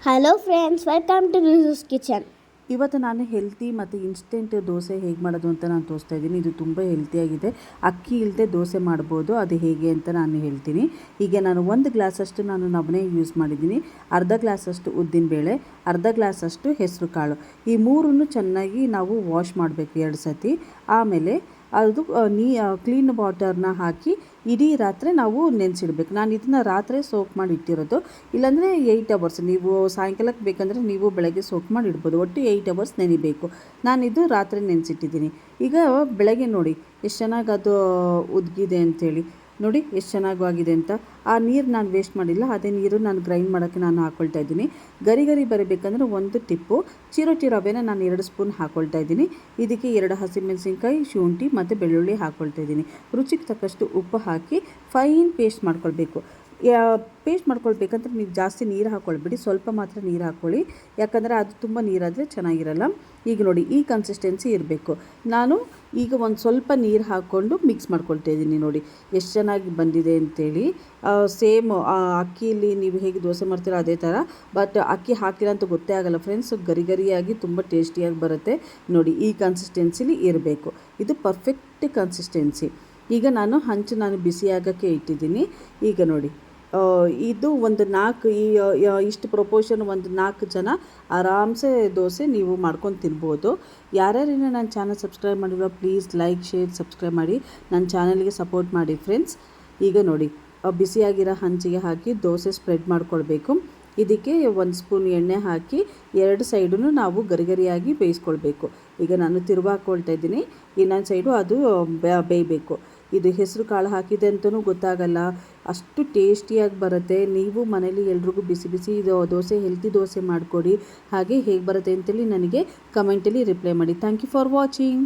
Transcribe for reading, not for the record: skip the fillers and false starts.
Hello friends, welcome to Risu's kitchen. ಇವತ್ತು ನಾನು healthy ಮತ್ತು ಇನ್ಸ್ಟೆಂಟ್ ದೋಸೆ ಹೇಗೆ ಮಾಡೋದು ಅಂತ ನಾನು ತೋರಿಸ್ತಾ ಇದ್ದೀನಿ. ಇದು ತುಂಬ ಹೆಲ್ತಿಯಾಗಿದೆ. ಅಕ್ಕಿ ಇಲ್ಲದೆ ದೋಸೆ ಮಾಡ್ಬೋದು. ಅದು ಹೇಗೆ ಅಂತ ನಾನು ಹೇಳ್ತೀನಿ. ಹೀಗೆ ನಾನು 1 ಗ್ಲಾಸಷ್ಟು ನಾನು ನವಣೆ ಯೂಸ್ ಮಾಡಿದ್ದೀನಿ, ಅರ್ಧ ಗ್ಲಾಸಷ್ಟು ಉದ್ದಿನಬೇಳೆ, ಅರ್ಧ ಗ್ಲಾಸಷ್ಟು ಹೆಸರು ಕಾಳು. ಈ ಮೂರನ್ನು ಚೆನ್ನಾಗಿ ನಾವು ವಾಶ್ ಮಾಡಬೇಕು 2 ಸತಿ. ಆಮೇಲೆ ಅದು ಕ್ಲೀನ್ ವಾಟರ್ನ ಹಾಕಿ ಇಡೀ ರಾತ್ರಿ ನಾವು ನೆನೆಸಿಡ್ಬೇಕು. ನಾನು ಇದನ್ನ ರಾತ್ರಿ ಸೋಕ್ ಮಾಡಿ ಇಟ್ಟಿರೋದು. ಇಲ್ಲಾಂದರೆ 8 ಅವರ್ಸ್, ನೀವು ಸಾಯಂಕಾಲಕ್ಕೆ ಬೇಕಂದರೆ ನೀವು ಬೆಳಗ್ಗೆ ಸೋಕ್ ಮಾಡಿ ಇಡ್ಬೋದು. ಒಟ್ಟು 8 ಅವರ್ಸ್ ನೆನಿಬೇಕು. ನಾನಿದು ರಾತ್ರಿ ನೆನೆಸಿಟ್ಟಿದ್ದೀನಿ. ಈಗ ಬೆಳಗ್ಗೆ ನೋಡಿ ಎಷ್ಟು ಚೆನ್ನಾಗಿ ಅದು ಉದ್ಗಿದೆ ಅಂಥೇಳಿ. ನೋಡಿ ಎಷ್ಟು ಚೆನ್ನಾಗಿದೆ ಅಂತ. ಆ ನೀರು ನಾನು ವೇಸ್ಟ್ ಮಾಡಿಲ್ಲ. ಅದೇ ನೀರು ನಾನು ಗ್ರೈಂಡ್ ಮಾಡೋಕ್ಕೆ ನಾನು ಹಾಕ್ಕೊಳ್ತಾ ಇದ್ದೀನಿ. ಗರಿ ಬರಬೇಕಂದ್ರೆ ಒಂದು ಟಿಪ್ಪು ಚಿರೋಟಿ ರವೆನ ನಾನು 2 ಸ್ಪೂನ್ ಹಾಕ್ಕೊಳ್ತಾ ಇದ್ದೀನಿ. ಇದಕ್ಕೆ 2 ಹಸಿಮೆಣಸಿನ್ಕಾಯಿ, ಶುಂಠಿ ಮತ್ತು ಬೆಳ್ಳುಳ್ಳಿ ಹಾಕ್ಕೊಳ್ತಾ ಇದ್ದೀನಿ. ರುಚಿಗೆ ತಕ್ಕಷ್ಟು ಉಪ್ಪು ಹಾಕಿ ಫೈನ್ ಪೇಸ್ಟ್ ಮಾಡ್ಕೊಳ್ಬೇಕು. ಪೇಸ್ಟ್ ಮಾಡ್ಕೊಳ್ಬೇಕಂದ್ರೆ ನೀವು ಜಾಸ್ತಿ ನೀರು ಹಾಕ್ಕೊಳ್ಬೇಡಿ, ಸ್ವಲ್ಪ ಮಾತ್ರ ನೀರು ಹಾಕ್ಕೊಳ್ಳಿ. ಯಾಕಂದರೆ ಅದು ತುಂಬ ನೀರಾದರೆ ಚೆನ್ನಾಗಿರಲ್ಲ. ಈಗ ನೋಡಿ ಈ ಕನ್ಸಿಸ್ಟೆನ್ಸಿ ಇರಬೇಕು. ನಾನು ಈಗ ಒಂದು ಸ್ವಲ್ಪ ನೀರು ಹಾಕ್ಕೊಂಡು ಮಿಕ್ಸ್ ಮಾಡ್ಕೊಳ್ತಾ ಇದ್ದೀನಿ. ನೋಡಿ ಎಷ್ಟು ಚೆನ್ನಾಗಿ ಬಂದಿದೆ ಅಂಥೇಳಿ. ಸೇಮ್ ಅಕ್ಕಿಯಲ್ಲಿ ನೀವು ಹೇಗೆ ದೋಸೆ ಮಾಡ್ತೀರೋ ಅದೇ ಥರ, ಬಟ್ ಅಕ್ಕಿ ಹಾಕಿಲ್ಲ ಅಂತ ಗೊತ್ತೇ ಆಗಲ್ಲ ಫ್ರೆಂಡ್ಸ್. ಗರಿಯಾಗಿ ತುಂಬ ಟೇಸ್ಟಿಯಾಗಿ ಬರುತ್ತೆ. ನೋಡಿ ಈ ಕನ್ಸಿಸ್ಟೆನ್ಸಿಲಿ ಇರಬೇಕು. ಇದು ಪರ್ಫೆಕ್ಟ್ ಕನ್ಸಿಸ್ಟೆನ್ಸಿ. ಈಗ ನಾನು ಹಂಚು ಬಿಸಿಯಾಗೋಕ್ಕೆ ಇಟ್ಟಿದ್ದೀನಿ. ಈಗ ನೋಡಿ ಇದು ಒಂದು 4 ಇಷ್ಟು ಪ್ರಪೋರ್ಷನ್ ಒಂದು 4 ಜನ ಆರಾಮ್ಸೆ ದೋಸೆ ನೀವು ಮಾಡ್ಕೊಂಡು ತಿನ್ಬೋದು. ಯಾರ್ಯಾರೇನೋ ನನ್ನ ಚಾನಲ್ ಸಬ್ಸ್ಕ್ರೈಬ್ ಮಾಡಿಲ್ಲ, ಪ್ಲೀಸ್ ಲೈಕ್, ಶೇರ್, ಸಬ್ಸ್ಕ್ರೈಬ್ ಮಾಡಿ ನನ್ನ ಚಾನಲ್ಗೆ ಸಪೋರ್ಟ್ ಮಾಡಿ ಫ್ರೆಂಡ್ಸ್. ಈಗ ನೋಡಿ ಬಿಸಿಯಾಗಿರೋ ಹಂಚಿಗೆ ಹಾಕಿ ದೋಸೆ ಸ್ಪ್ರೆಡ್ ಮಾಡ್ಕೊಳ್ಬೇಕು. ಇದಕ್ಕೆ 1 ಸ್ಪೂನ್ ಎಣ್ಣೆ ಹಾಕಿ 2 ಸೈಡನ್ನು ನಾವು ಗರಿಯಾಗಿ ಬೇಯಿಸ್ಕೊಳ್ಬೇಕು. ಈಗ ನಾನು ಹಾಕ್ಕೊಳ್ತಾ ಇದ್ದೀನಿ. ಇನ್ನೊಂದು ಸೈಡು ಅದು ಬೇಯಬೇಕು. ಇದು ಹೆಸರು ಕಾಳು ಹಾಕಿದೆ ಅಂತಲೂ ಗೊತ್ತಾಗಲ್ಲ, ಅಷ್ಟು ಟೇಸ್ಟಿಯಾಗಿ ಬರುತ್ತೆ. ನೀವು ಮನೇಲಿ ಎಲ್ರಿಗೂ ಬಿಸಿ ದೋಸೆ, ಹೆಲ್ತಿ ದೋಸೆ ಮಾಡಿಕೊಡಿ. ಹಾಗೆ ಹೇಗೆ ಬರುತ್ತೆ ಅಂತೇಳಿ ನನಗೆ ಕಮೆಂಟಲ್ಲಿ ರಿಪ್ಲೈ ಮಾಡಿ. Thank you for watching.